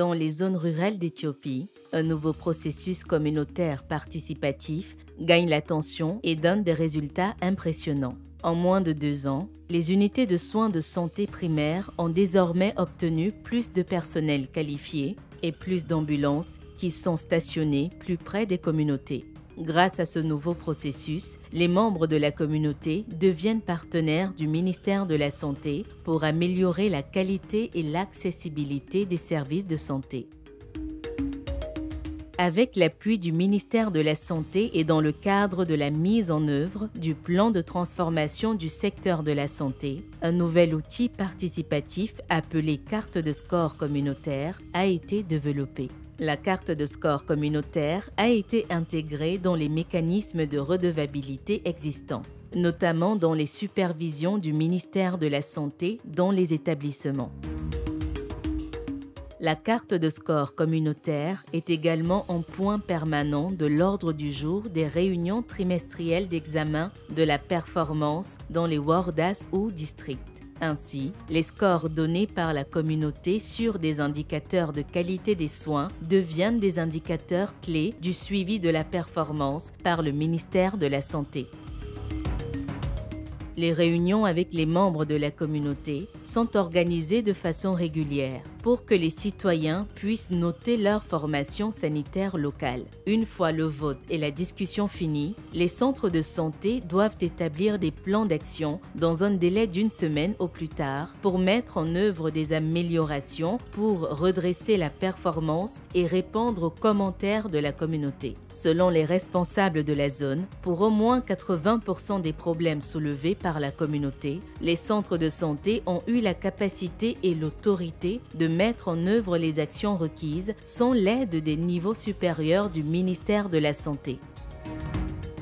Dans les zones rurales d'Éthiopie, un nouveau processus communautaire participatif gagne l'attention et donne des résultats impressionnants. En moins de 2 ans, les unités de soins de santé primaires ont désormais obtenu plus de personnel qualifié et plus d'ambulances qui sont stationnées plus près des communautés. Grâce à ce nouveau processus, les membres de la communauté deviennent partenaires du ministère de la Santé pour améliorer la qualité et l'accessibilité des services de santé. Avec l'appui du ministère de la Santé et dans le cadre de la mise en œuvre du plan de transformation du secteur de la santé, un nouvel outil participatif appelé carte de score communautaire a été développé. La carte de score communautaire a été intégrée dans les mécanismes de redevabilité existants, notamment dans les supervisions du ministère de la Santé dans les établissements. La carte de score communautaire est également un point permanent de l'ordre du jour des réunions trimestrielles d'examen de la performance dans les WORDAS ou districts. Ainsi, les scores donnés par la communauté sur des indicateurs de qualité des soins deviennent des indicateurs clés du suivi de la performance par le ministère de la Santé. Les réunions avec les membres de la communauté sont organisées de façon régulière pour que les citoyens puissent noter leur formation sanitaire locale. Une fois le vote et la discussion finis, les centres de santé doivent établir des plans d'action dans un délai d'1 semaine au plus tard pour mettre en œuvre des améliorations pour redresser la performance et répondre aux commentaires de la communauté. Selon les responsables de la zone, pour au moins 80% des problèmes soulevés par la communauté, les centres de santé ont eu la capacité et l'autorité de mettre en œuvre les actions requises sans l'aide des niveaux supérieurs du ministère de la Santé.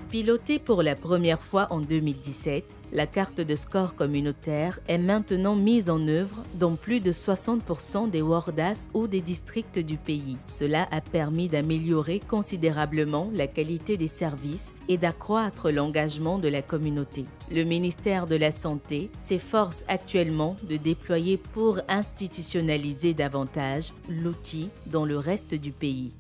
Pilotée pour la première fois en 2017, la carte de score communautaire est maintenant mise en œuvre dans plus de 60% des WORDAS ou des districts du pays. Cela a permis d'améliorer considérablement la qualité des services et d'accroître l'engagement de la communauté. Le ministère de la Santé s'efforce actuellement de déployer pour institutionnaliser davantage l'outil dans le reste du pays.